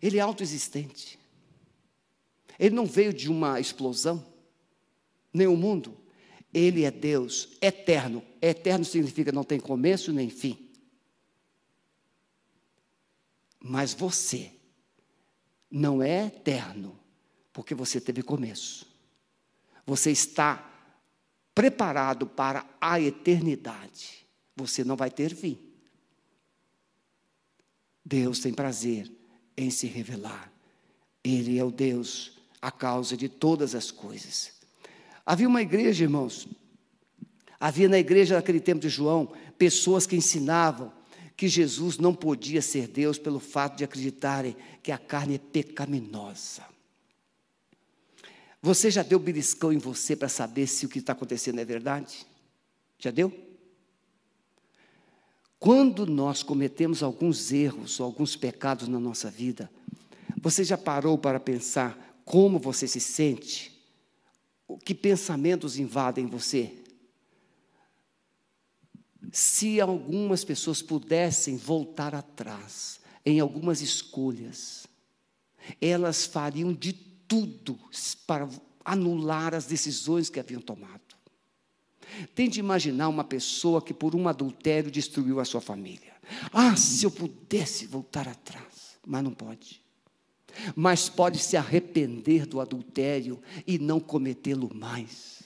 Ele é autoexistente. Ele não veio de uma explosão, nem o mundo. Ele é Deus eterno. Eterno significa não tem começo nem fim. Mas você não é eterno, porque você teve começo. Você está preparado para a eternidade. Você não vai ter fim. Deus tem prazer em se revelar. Ele é o Deus, a causa de todas as coisas. Havia uma igreja, irmãos, havia na igreja naquele tempo de João, pessoas que ensinavam que Jesus não podia ser Deus pelo fato de acreditarem que a carne é pecaminosa. Você já deu beliscão em você para saber se o que está acontecendo é verdade? Já deu? Quando nós cometemos alguns erros ou alguns pecados na nossa vida, você já parou para pensar como você se sente? Que pensamentos invadem você? Se algumas pessoas pudessem voltar atrás em algumas escolhas, elas fariam de tudo para anular as decisões que haviam tomado. Tente imaginar uma pessoa que por um adultério destruiu a sua família. Se eu pudesse voltar atrás, mas não pode. Mas pode se arrepender do adultério e não cometê-lo mais.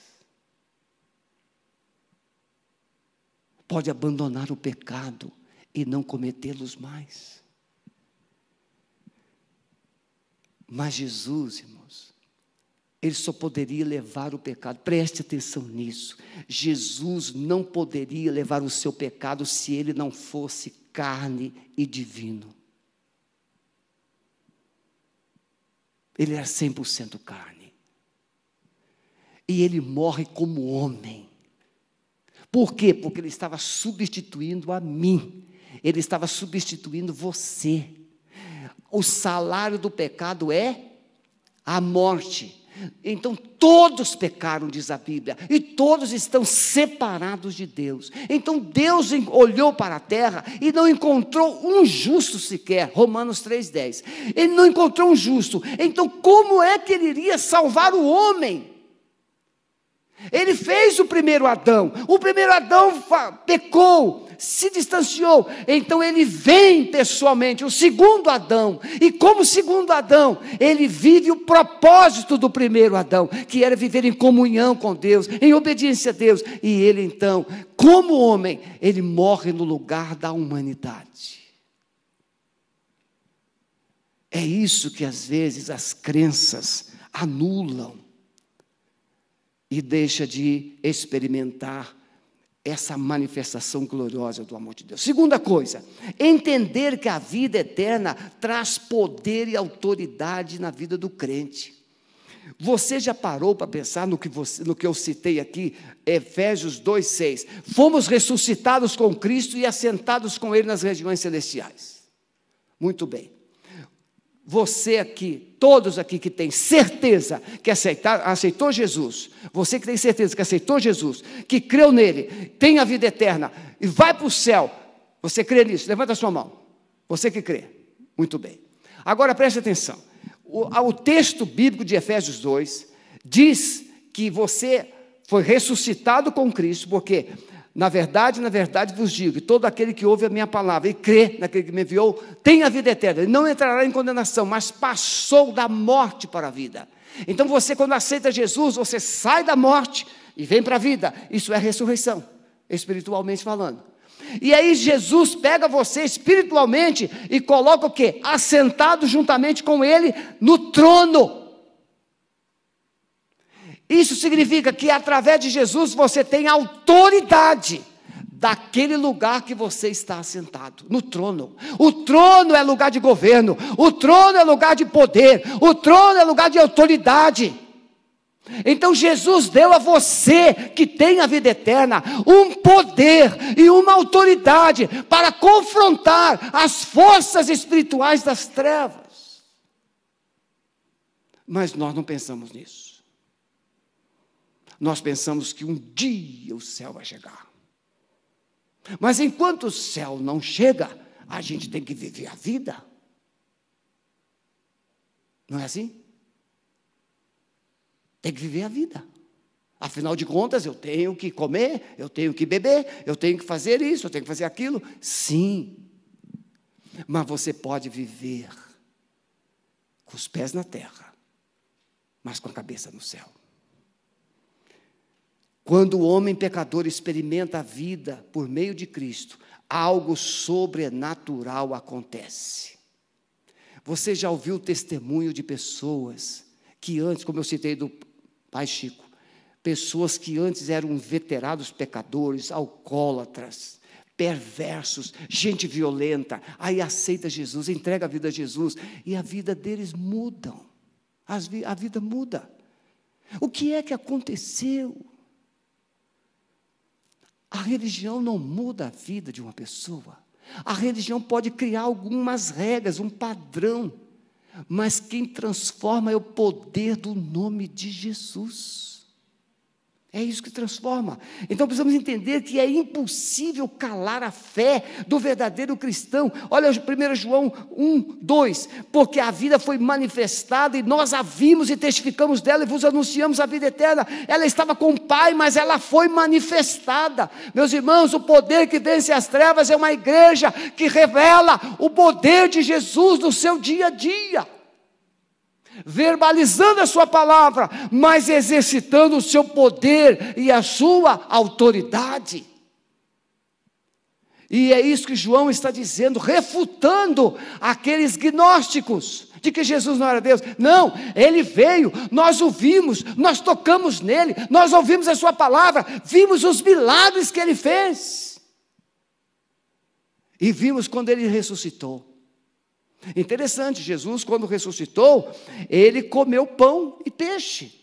Pode abandonar o pecado e não cometê-los mais. Mas Jesus, irmãos, Ele só poderia levar o pecado. Preste atenção nisso. Jesus não poderia levar o seu pecado se Ele não fosse carne e divino. Ele era 100% carne. E Ele morre como homem. Por quê? Porque Ele estava substituindo a mim. Ele estava substituindo você. O salário do pecado é a morte. Então todos pecaram, diz a Bíblia, e todos estão separados de Deus. Então Deus olhou para a terra e não encontrou um justo sequer. Romanos 3,10. Ele não encontrou um justo. Então como é que Ele iria salvar o homem? Ele fez o primeiro Adão pecou, se distanciou, então ele vem pessoalmente, o segundo Adão, e como segundo Adão, ele vive o propósito do primeiro Adão, que era viver em comunhão com Deus, em obediência a Deus, e ele então, como homem, ele morre no lugar da humanidade. É isso que às vezes as crenças anulam, e deixa de experimentar essa manifestação gloriosa do amor de Deus. Segunda coisa, entender que a vida eterna traz poder e autoridade na vida do crente. Você já parou para pensar no que eu citei aqui, Efésios 2:6? Fomos ressuscitados com Cristo e assentados com Ele nas regiões celestiais. Muito bem. Você aqui, todos aqui que tem certeza que aceitou Jesus, você que tem certeza que aceitou Jesus, que creu nele, tem a vida eterna e vai para o céu, você crê nisso? Levanta a sua mão. Você que crê. Muito bem. Agora preste atenção. O texto bíblico de Efésios 2 diz que você foi ressuscitado com Cristo, porque na verdade vos digo que todo aquele que ouve a minha palavra e crê naquele que me enviou, tem a vida eterna, ele não entrará em condenação, mas passou da morte para a vida. Então você, quando aceita Jesus, você sai da morte e vem para a vida. Isso é ressurreição, espiritualmente falando. E aí Jesus pega você espiritualmente e coloca o quê? Assentado juntamente com Ele no trono. Isso significa que através de Jesus você tem autoridade daquele lugar que você está assentado, no trono. O trono é lugar de governo, o trono é lugar de poder, o trono é lugar de autoridade. Então Jesus deu a você, que tem a vida eterna, um poder e uma autoridade para confrontar as forças espirituais das trevas. Mas nós não pensamos nisso. Nós pensamos que um dia o céu vai chegar. Mas enquanto o céu não chega, a gente tem que viver a vida. Não é assim? Tem que viver a vida. Afinal de contas, eu tenho que comer, eu tenho que beber, eu tenho que fazer isso, eu tenho que fazer aquilo. Sim. Mas você pode viver com os pés na terra, mas com a cabeça no céu. Quando o homem pecador experimenta a vida por meio de Cristo, algo sobrenatural acontece. Você já ouviu o testemunho de pessoas que antes, como eu citei do Pai Chico, pessoas que antes eram veteranos pecadores, alcoólatras, perversos, gente violenta, aí aceita Jesus, entrega a vida a Jesus, e a vida deles muda. A vida muda. O que é que aconteceu? A religião não muda a vida de uma pessoa. A religião pode criar algumas regras, um padrão, mas quem transforma é o poder do nome de Jesus. É isso que transforma. Então precisamos entender que é impossível calar a fé do verdadeiro cristão. Olha 1 João 1:2, porque a vida foi manifestada e nós a vimos e testificamos dela e vos anunciamos a vida eterna. Ela estava com o Pai, mas ela foi manifestada. Meus irmãos, o poder que vence as trevas é uma igreja que revela o poder de Jesus no seu dia a dia, verbalizando a sua palavra, mas exercitando o seu poder e a sua autoridade. E é isso que João está dizendo, refutando aqueles gnósticos de que Jesus não era Deus. Não, ele veio, nós o vimos, nós tocamos nele, nós ouvimos a sua palavra, vimos os milagres que ele fez, e vimos quando ele ressuscitou. Interessante, Jesus, quando ressuscitou, ele comeu pão e peixe,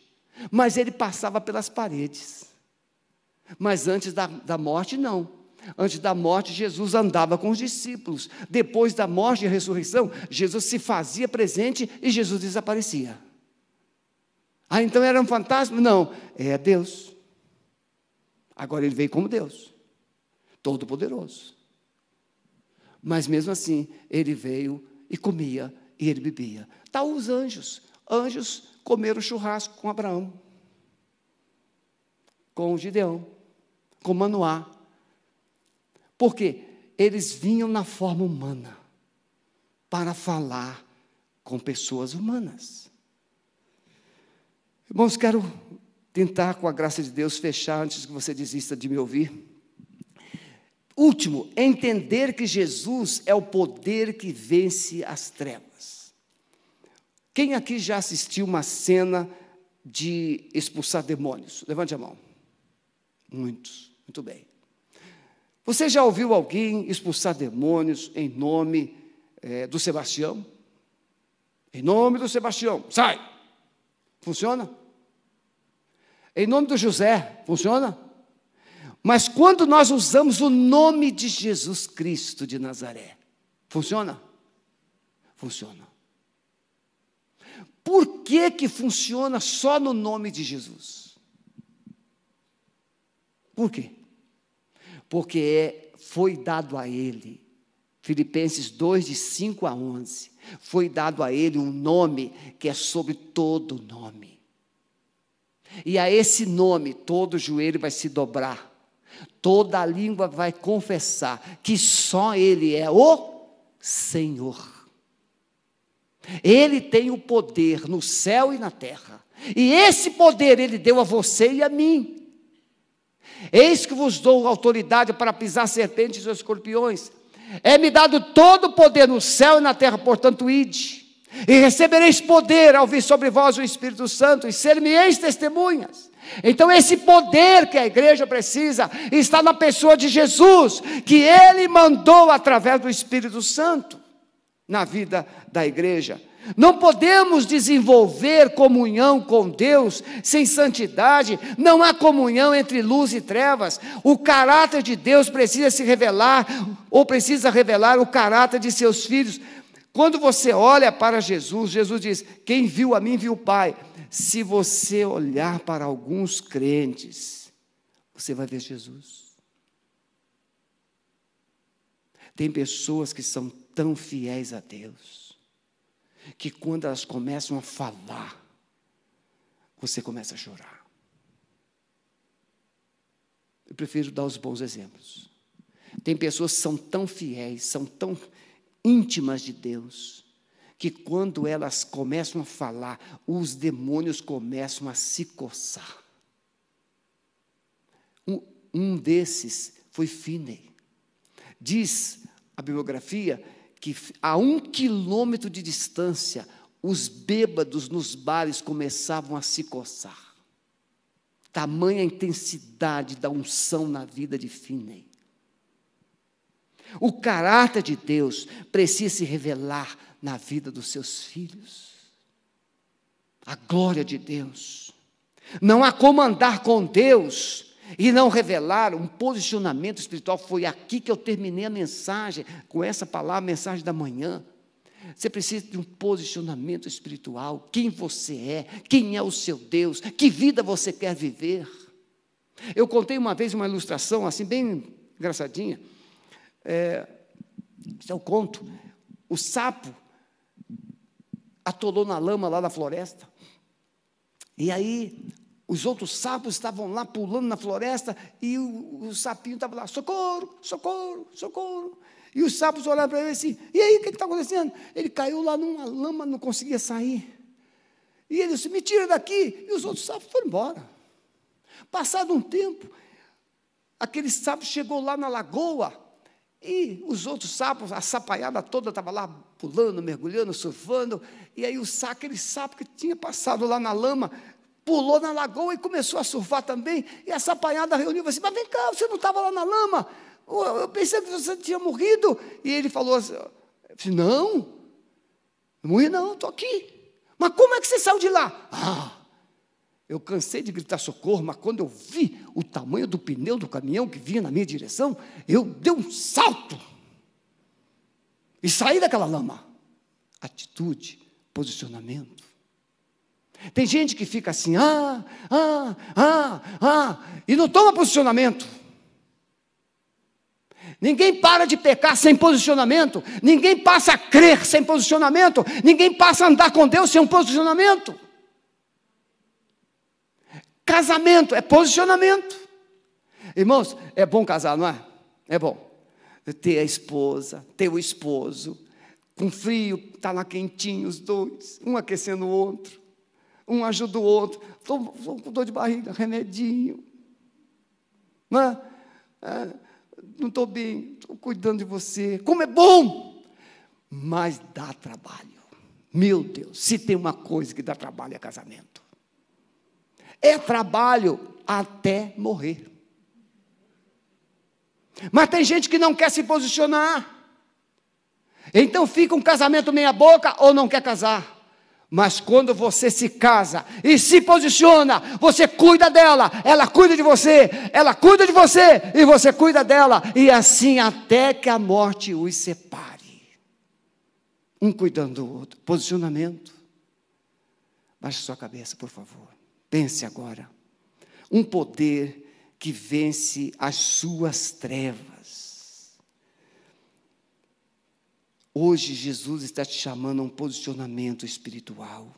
mas ele passava pelas paredes. Mas antes da morte, não. Antes da morte, Jesus andava com os discípulos. Depois da morte e ressurreição, Jesus se fazia presente e Jesus desaparecia. Ah, então era um fantasma? Não, é Deus. Agora ele veio como Deus, todo-poderoso. Mas mesmo assim, ele veio e comia, e ele bebia. Tá os anjos. Anjos comeram churrasco com Abraão. com Gideão, com Manoá. Por quê? Eles vinham na forma humana para falar com pessoas humanas. Irmãos, quero tentar, com a graça de Deus, fechar antes que você desista de me ouvir. Último, entender que Jesus é o poder que vence as trevas. Quem aqui já assistiu uma cena de expulsar demônios? Levante a mão. Muitos, muito bem. Você já ouviu alguém expulsar demônios em nome do Sebastião? Em nome do Sebastião, sai! Funciona? Em nome do José, funciona? Mas quando nós usamos o nome de Jesus Cristo de Nazaré, funciona? Funciona. Por que que funciona só no nome de Jesus? Por quê? Porque foi dado a ele, Filipenses 2, de 5 a 11, foi dado a ele um nome que é sobre todo nome. E a esse nome, todo joelho vai se dobrar, toda a língua vai confessar que só ele é o Senhor. Ele tem o poder no céu e na terra, e esse poder ele deu a você e a mim. Eis que vos dou autoridade para pisar serpentes e escorpiões. É-me dado todo o poder no céu e na terra, portanto ide, e recebereis poder ao vir sobre vós o Espírito Santo, e ser-me-eis testemunhas. Então esse poder que a igreja precisa, está na pessoa de Jesus, que ele mandou através do Espírito Santo, na vida da igreja. Não podemos desenvolver comunhão com Deus sem santidade. Não há comunhão entre luz e trevas. O caráter de Deus precisa se revelar, ou precisa revelar o caráter de seus filhos. Quando você olha para Jesus, Jesus diz: quem viu a mim viu o Pai. Se você olhar para alguns crentes, você vai ver Jesus. Tem pessoas que são tão fiéis a Deus, que quando elas começam a falar, você começa a chorar. Eu prefiro dar os bons exemplos. Tem pessoas que são tão fiéis, são tão íntimas de Deus, que quando elas começam a falar, os demônios começam a se coçar. Um desses foi Finney. Diz a bibliografia que a 1 quilômetro de distância, os bêbados nos bares começavam a se coçar. Tamanha intensidade da unção na vida de Finney. O caráter de Deus precisa se revelar na vida dos seus filhos. A glória de Deus. Não há como andar com Deus e não revelar um posicionamento espiritual. Foi aqui que eu terminei a mensagem, com essa palavra, mensagem da manhã. Você precisa de um posicionamento espiritual. Quem você é, quem é o seu Deus, que vida você quer viver. Eu contei uma vez uma ilustração, assim, bem engraçadinha. Isso é o conto. O sapo atolou na lama lá na floresta. E aí os outros sapos estavam lá pulando na floresta, e o sapinho estava lá: socorro, socorro, socorro. E os sapos olharam para ele assim: e aí, o que está acontecendo? Ele caiu lá numa lama, não conseguia sair. E ele disse: me tira daqui. E os outros sapos foram embora. Passado um tempo, aquele sapo chegou lá na lagoa, e os outros sapos, a sapaiada toda estava lá pulando, mergulhando, surfando. E aí aquele sapo que tinha passado lá na lama, pulou na lagoa e começou a surfar também. E a sapaiada reuniu e disse: mas vem cá, você não estava lá na lama? Eu pensei que você tinha morrido. E ele falou assim: não morri não, estou aqui. Mas como é que você saiu de lá? Eu cansei de gritar socorro, mas quando eu vi o tamanho do pneu do caminhão que vinha na minha direção, eu dei um salto e saí daquela lama. Atitude, posicionamento. Tem gente que fica assim, e não toma posicionamento. Ninguém para de pecar sem posicionamento. Ninguém passa a crer sem posicionamento. Ninguém passa a andar com Deus sem um posicionamento. casamento, é posicionamento. Irmãos, é bom casar, não é? É bom. Ter a esposa, ter o esposo, com frio, está lá quentinho os dois, um aquecendo o outro, um ajuda o outro. Estou com dor de barriga, remedinho. Não é? Não estou bem, estou cuidando de você. Como é bom! Mas dá trabalho. Meu Deus, se tem uma coisa que dá trabalho é casamento. É trabalho até morrer. Mas tem gente que não quer se posicionar. Então fica um casamento meia boca ou não quer casar. Mas quando você se casa e se posiciona, você cuida dela, ela cuida de você, ela cuida de você e você cuida dela. E assim até que a morte os separe. Um cuidando do outro. Posicionamento. Baixe sua cabeça, por favor. Pense agora. Um poder que vence as suas trevas. Hoje Jesus está te chamando a um posicionamento espiritual.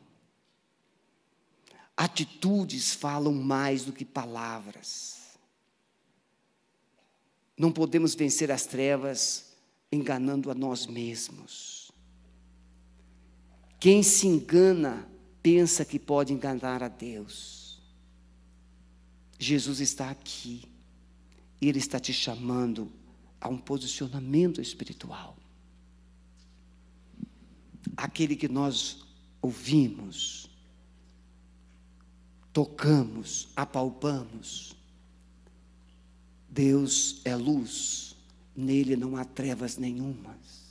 Atitudes falam mais do que palavras. Não podemos vencer as trevas enganando a nós mesmos. Quem se engana pensa que pode enganar a Deus. Jesus está aqui. Ele está te chamando a um posicionamento espiritual. Aquele que nós ouvimos, tocamos, apalpamos. Deus é luz, nele não há trevas nenhumas.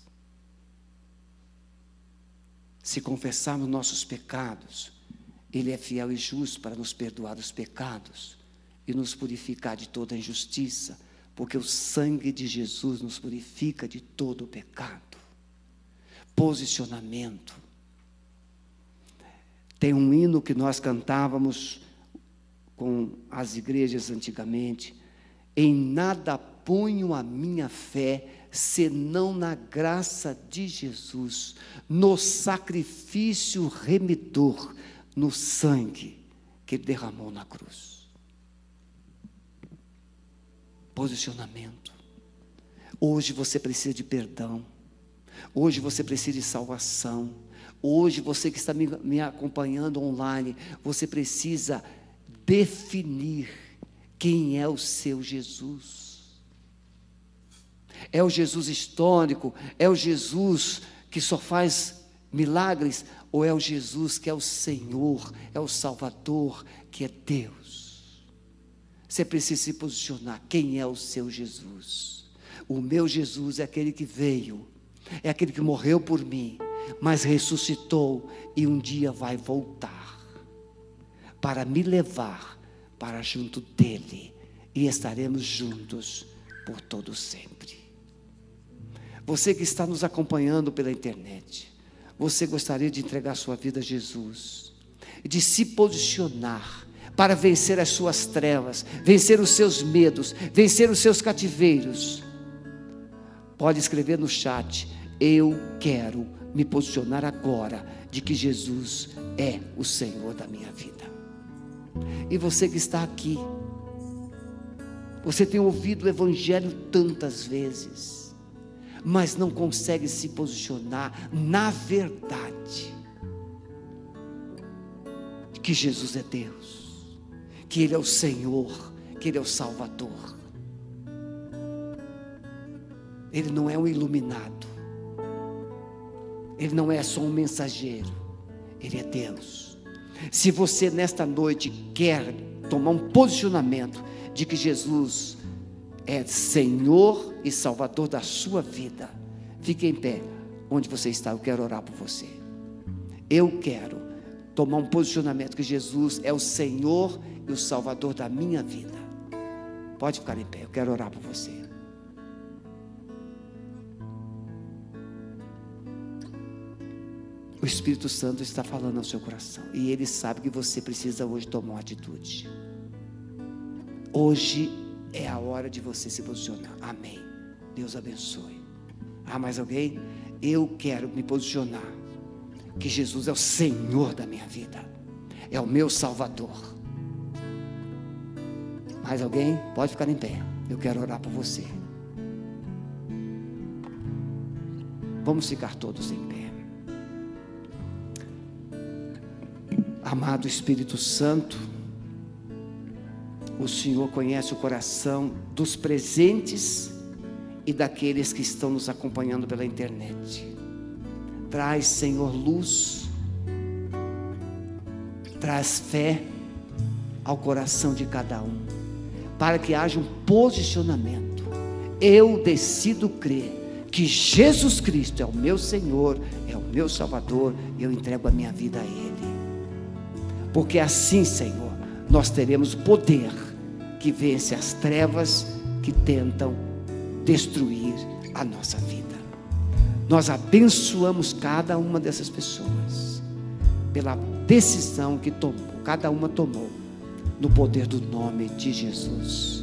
Se confessarmos nossos pecados, Ele é fiel e justo para nos perdoar os pecados e nos purificar de toda injustiça, porque o sangue de Jesus nos purifica de todo o pecado. Posicionamento. Tem um hino que nós cantávamos com as igrejas antigamente: em nada ponho a minha fé, senão na graça de Jesus, no sacrifício remidor, no sangue que Ele derramou na cruz. Posicionamento. Hoje você precisa de perdão. Hoje você precisa de salvação. Hoje você que está me acompanhando online, você precisa definir quem é o seu Jesus. É o Jesus histórico? É o Jesus que só faz milagres? Ou é o Jesus que é o Senhor, é o Salvador, que é Deus? Você precisa se posicionar. Quem é o seu Jesus? O meu Jesus é aquele que veio, é aquele que morreu por mim, mas ressuscitou e um dia vai voltar para me levar para junto dele, e estaremos juntos por todo sempre. Você que está nos acompanhando pela internet, você gostaria de entregar sua vida a Jesus, de se posicionar para vencer as suas trevas, vencer os seus medos, vencer os seus cativeiros? Pode escrever no chat: eu quero me posicionar agora de que Jesus é o Senhor da minha vida. E você que está aqui, você tem ouvido o Evangelho tantas vezes, mas não consegue se posicionar na verdade que Jesus é Deus, que Ele é o Senhor, que Ele é o Salvador. Ele não é um iluminado, Ele não é só um mensageiro, Ele é Deus. Se você nesta noite quer tomar um posicionamento de que Jesus é Senhor e Salvador da sua vida, fique em pé onde você está. Eu quero orar por você. Eu quero tomar um posicionamento que Jesus é o Senhor e o Salvador da minha vida. Pode ficar em pé, eu quero orar por você. O Espírito Santo está falando ao seu coração, e Ele sabe que você precisa hoje tomar uma atitude. Hoje é a hora de você se posicionar. Amém. Deus abençoe. Ah, mais alguém? Eu quero me posicionar que Jesus é o Senhor da minha vida, é o meu Salvador. Mais alguém? Pode ficar em pé. Eu quero orar por você. Vamos ficar todos em pé. Amado Espírito Santo, o Senhor conhece o coração dos presentes e daqueles que estão nos acompanhando pela internet. Traz, Senhor, luz, traz fé ao coração de cada um, para que haja um posicionamento. Eu decido crer que Jesus Cristo é o meu Senhor, é o meu Salvador, e eu entrego a minha vida a Ele, porque assim, Senhor, nós teremos o poder que vence as trevas que tentam destruir a nossa vida. Nós abençoamos cada uma dessas pessoas pela decisão que tomou, cada uma tomou, no poder do nome de Jesus.